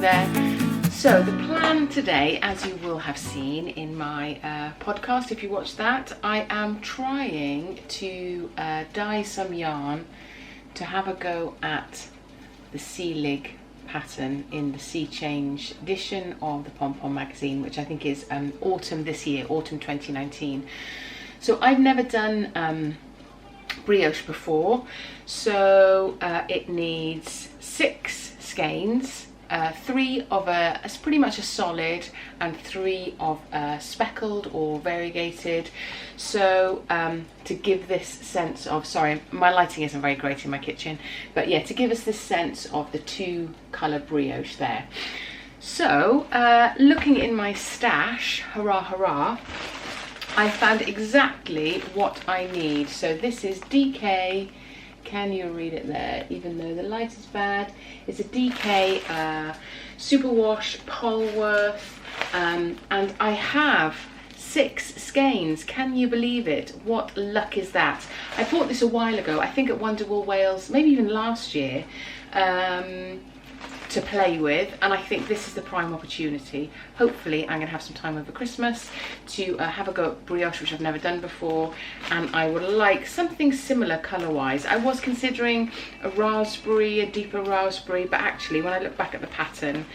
there. So the plan today, as you will have seen in my podcast, if you watched that, I am trying to dye some yarn to have a go at the sea lig pattern in the Sea Change edition of the Pom Pom magazine, which I think is autumn this year, autumn 2019. So I've never done brioche before, so it needs 6 skeins, 3 of it's pretty much a solid and 3 of speckled or variegated. So to give this sense of, sorry, my lighting isn't very great in my kitchen, but yeah, to give us this sense of the 2 colour brioche there. So looking in my stash, hurrah hurrah, I found exactly what I need. So this is DK, can you read it there, even though the light is bad? It's a DK Superwash Polworth, and I have 6 skeins. Can you believe it? What luck is that? I bought this a while ago, I think at Wonderwool Wales, maybe even last year, to play with, and I think this is the prime opportunity. Hopefully I'm going to have some time over Christmas to have a go at brioche, which I've never done before, and I would like something similar colour wise. I was considering a raspberry, a deeper raspberry, but actually when I look back at the pattern,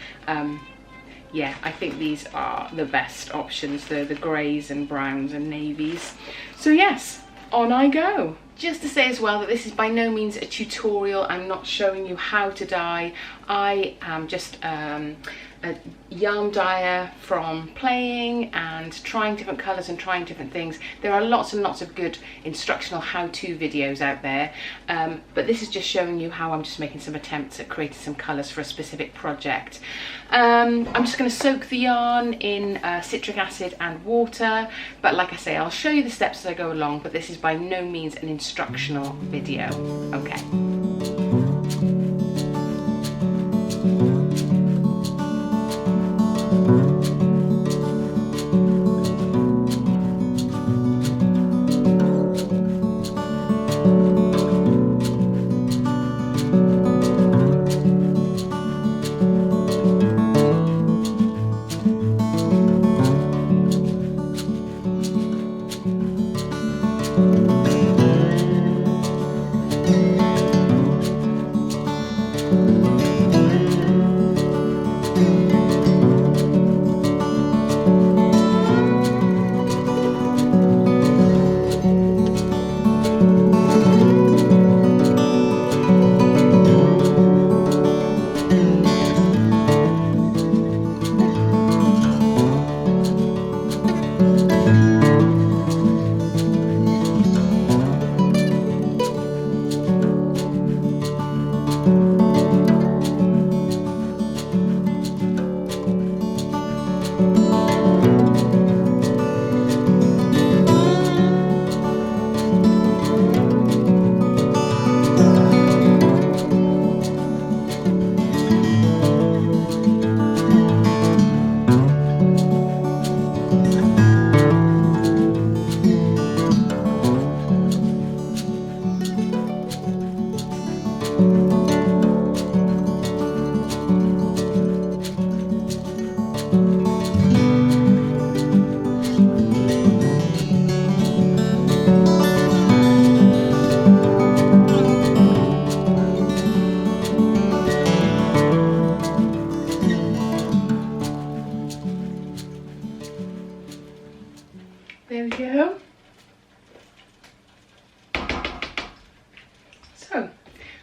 yeah, I think these are the best options, the greys and browns and navies. So yes, on I go. Just to say as well that this is by no means a tutorial. I'm not showing you how to dye. I am just a yarn dyer from playing and trying different colours and trying different things. There are lots and lots of good instructional how-to videos out there, but this is just showing you how I'm just making some attempts at creating some colours for a specific project. I'm just going to soak the yarn in citric acid and water, but like I say, I'll show you the steps as I go along, but this is by no means an instructional video. Okay. There we go. So,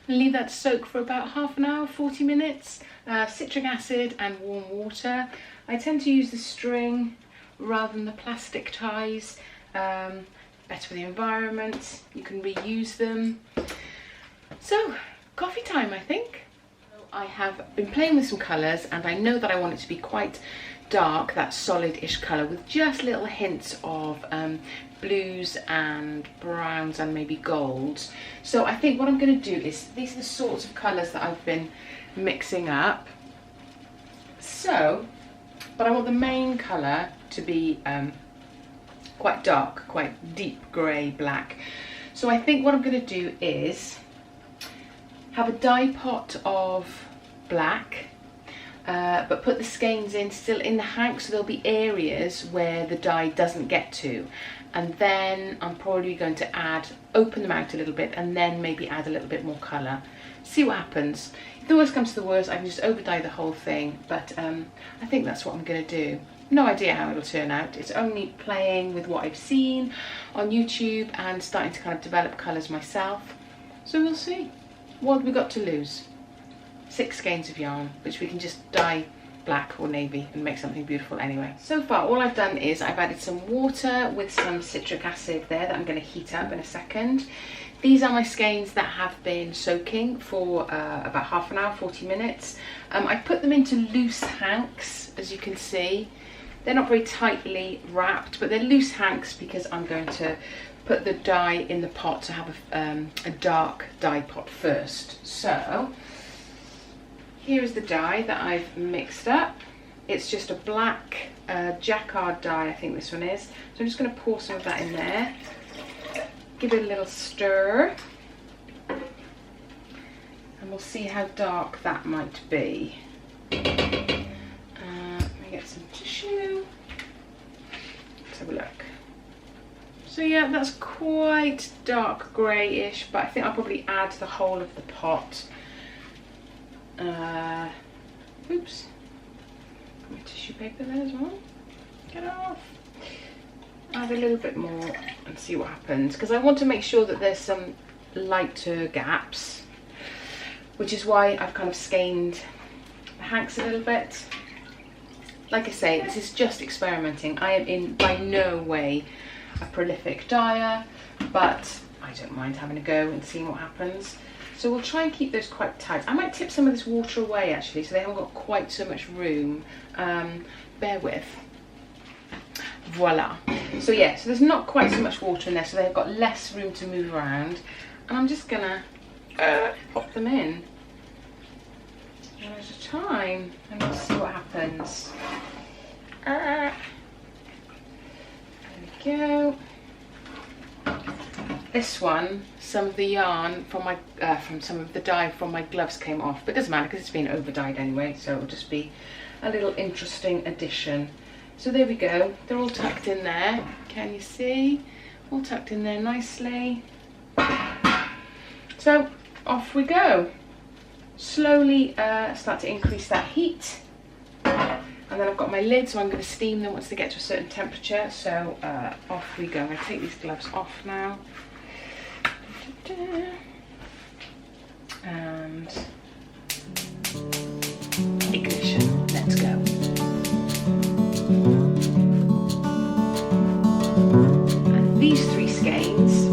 leave that to soak for about half an hour, 40 minutes. Citric acid and warm water. I tend to use the string rather than the plastic ties. Better for the environment. You can reuse them. So, coffee time, I think. I have been playing with some colours, and I know that I want it to be quite dark, that solid-ish colour, with just little hints of blues and browns and maybe golds. So I think what I'm going to do is, these are the sorts of colours that I've been mixing up. So, but I want the main colour to be quite dark, quite deep grey black. So I think what I'm going to do is have a dye pot of black, but put the skeins in still in the hank, so there'll be areas where the dye doesn't get to. And then I'm probably going to open them out a little bit and then maybe add a little bit more colour. See what happens. If the worst comes to the worst, I can just over dye the whole thing, but I think that's what I'm going to do. No idea how it'll turn out. It's only playing with what I've seen on YouTube and starting to kind of develop colours myself. So we'll see. What have we got to lose? 6 skeins of yarn, which we can just dye black or navy and make something beautiful anyway. So far all I've done is I've added some water with some citric acid there that I'm going to heat up in a second. These are my skeins that have been soaking for about half an hour, 40 minutes. I put them into loose hanks, as you can see. They're not very tightly wrapped, but they're loose hanks because I'm going to put the dye in the pot to have a dark dye pot first. So here is the dye that I've mixed up. It's just a black jacquard dye, I think this one is. So I'm just going to pour some of that in there. Give it a little stir. And we'll see how dark that might be. Let me get some tissue. Let's have a look. So yeah, that's quite dark greyish, but I think I'll probably add the whole of the pot. Oops. Got my tissue paper there as well. Get it off. Add a little bit more and see what happens, because I want to make sure that there's some lighter gaps, which is why I've kind of skeined the hanks a little bit. Like I say, this is just experimenting. I am in by no way a prolific dyer, but I don't mind having a go and seeing what happens. So we'll try and keep those quite tight. I might tip some of this water away actually, so they haven't got quite so much room. Bear with. Voila. So yeah, so there's not quite so much water in there, so they've got less room to move around. And I'm just gonna pop them in one at a time and we'll see what happens. There we go. This one, some of the yarn from my from some of the dye from my gloves came off, but it doesn't matter because it's been over dyed anyway, so it'll just be a little interesting addition. So there we go, they're all tucked in there. Can you see? All tucked in there nicely. So off we go. Slowly start to increase that heat. And then I've got my lid, so I'm going to steam them once they get to a certain temperature. So off we go. I'm going to take these gloves off now. And ignition, let's go. And these 3 skeins,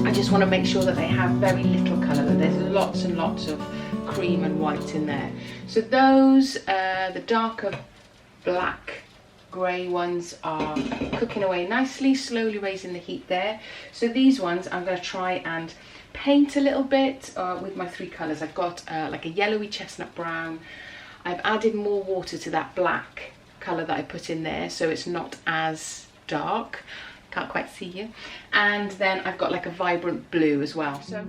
I just want to make sure that they have very little colour, that there's lots and lots of cream and white in there. So those, the darker black grey ones are cooking away nicely, slowly raising the heat there. So these ones I'm going to try and paint a little bit with my 3 colours. I've got like a yellowy chestnut brown. I've added more water to that black colour that I put in there, so it's not as dark. Can't quite see you. And then I've got like a vibrant blue as well. So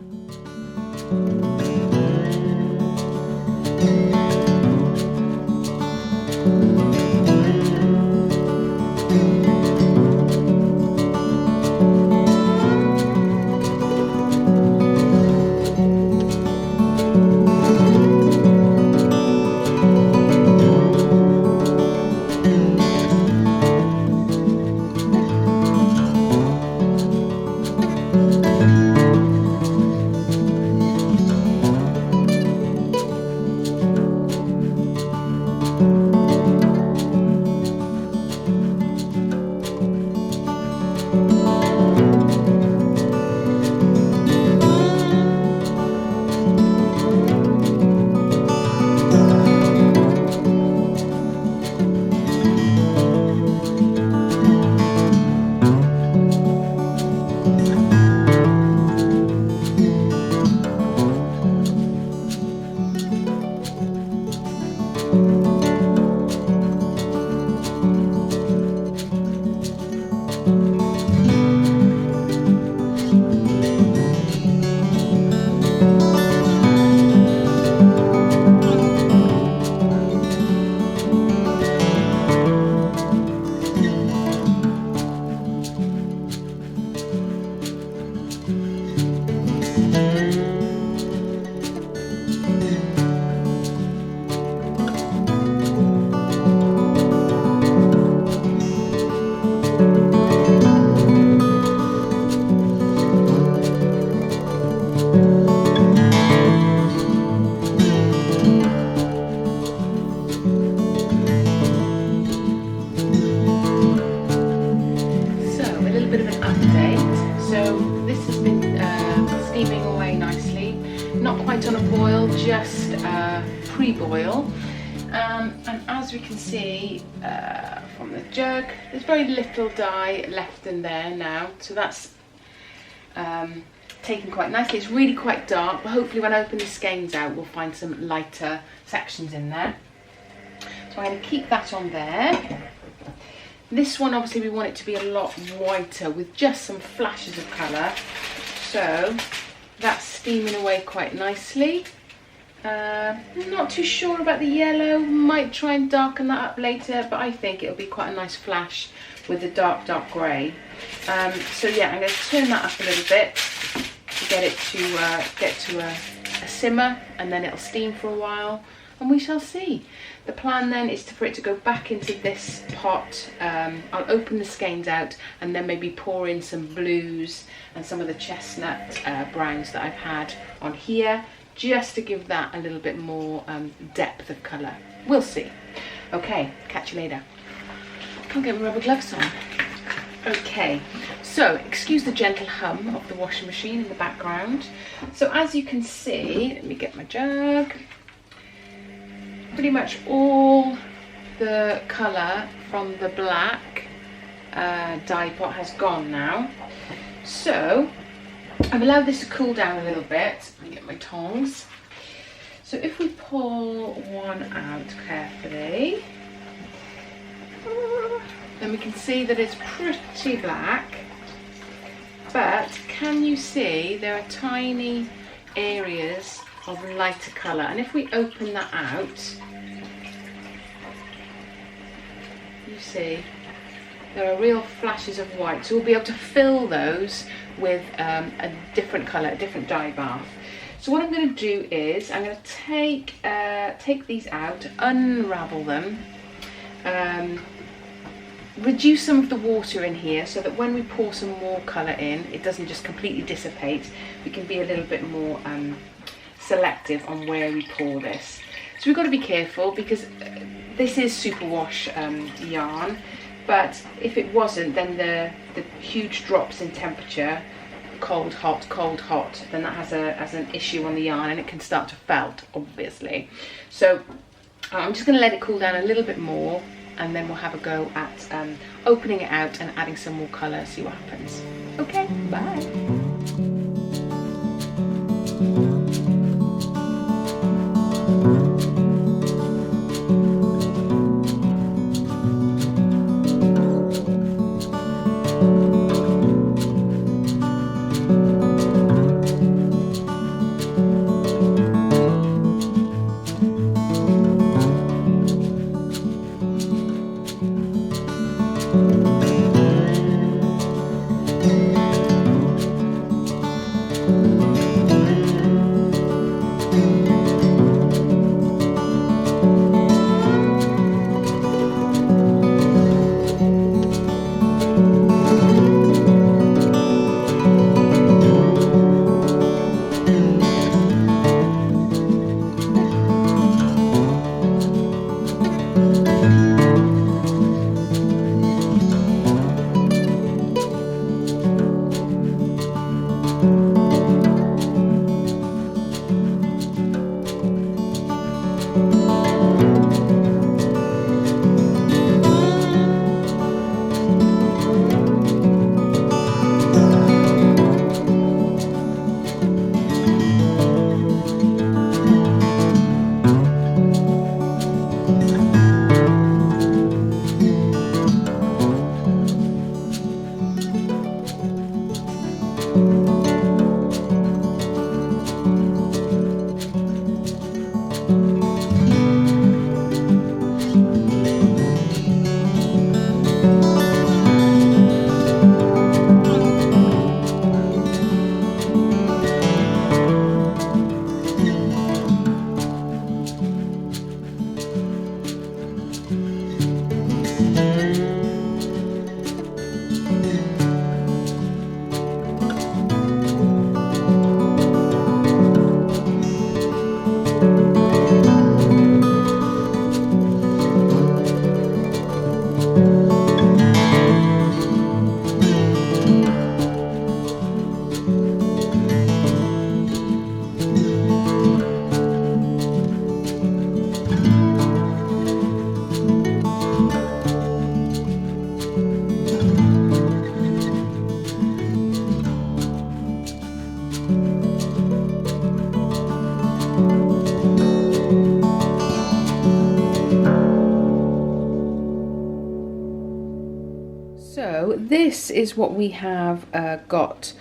bit of an update. So this has been steaming away nicely, not quite on a boil, just pre-boil. And as we can see from the jug, there's very little dye left in there now, so that's taken quite nicely. It's really quite dark, but hopefully when I open the skeins out we'll find some lighter sections in there. So I'm going to keep that on there. This one obviously we want it to be a lot whiter with just some flashes of colour, so that's steaming away quite nicely. Not too sure about the yellow, might try and darken that up later, but I think it'll be quite a nice flash with the dark grey. So yeah, I'm going to turn that up a little bit to get it to a simmer, and then it'll steam for a while and we shall see. The plan then is for it to go back into this pot. I'll open the skeins out and then maybe pour in some blues and some of the chestnut browns that I've had on here, just to give that a little bit more depth of colour. We'll see. Okay, catch you later. Can't get my rubber gloves on. Okay, so excuse the gentle hum of the washing machine in the background. So as you can see, let me get my jug. Pretty much all the colour from the black dye pot has gone now. So I've allowed this to cool down a little bit. Let me get my tongs. So if we pull one out carefully, then we can see that it's pretty black, but can you see there are tiny areas of lighter colour, and if we open that out, you see there are real flashes of white, so we'll be able to fill those with a different colour, a different dye bath. So what I'm going to do is I'm going to take these out, unravel them, reduce some of the water in here so that when we pour some more colour in, it doesn't just completely dissipate. We can be a little bit more selective on where we pour this. So we've got to be careful because this is superwash yarn, but if it wasn't, then the huge drops in temperature, cold, hot, then that has an issue on the yarn and it can start to felt, obviously. So I'm just going to let it cool down a little bit more, and then we'll have a go at opening it out and adding some more colour, see what happens. Okay, bye. So this is what we have got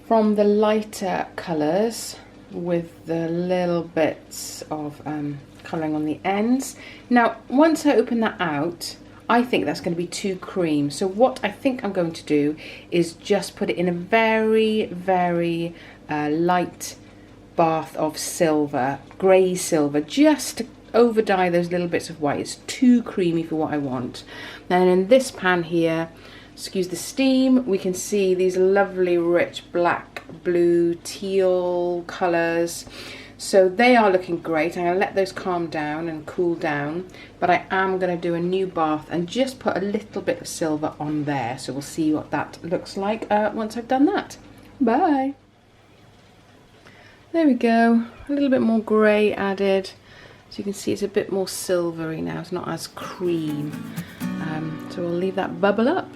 from the lighter colours with the little bits of colouring on the ends. Now once I open that out, I think that's going to be too cream. So what I think I'm going to do is just put it in a very, very light bath of silver, grey silver, just to over dye those little bits of white. It's too creamy for what I want. And in this pan here, excuse the steam, we can see these lovely rich black, blue, teal colours. So they are looking great. I'm going to let those calm down and cool down, but I am going to do a new bath and just put a little bit of silver on there. So we'll see what that looks like once I've done that. Bye. There we go, a little bit more grey added. So you can see it's a bit more silvery now, it's not as cream. So we'll leave that bubble up.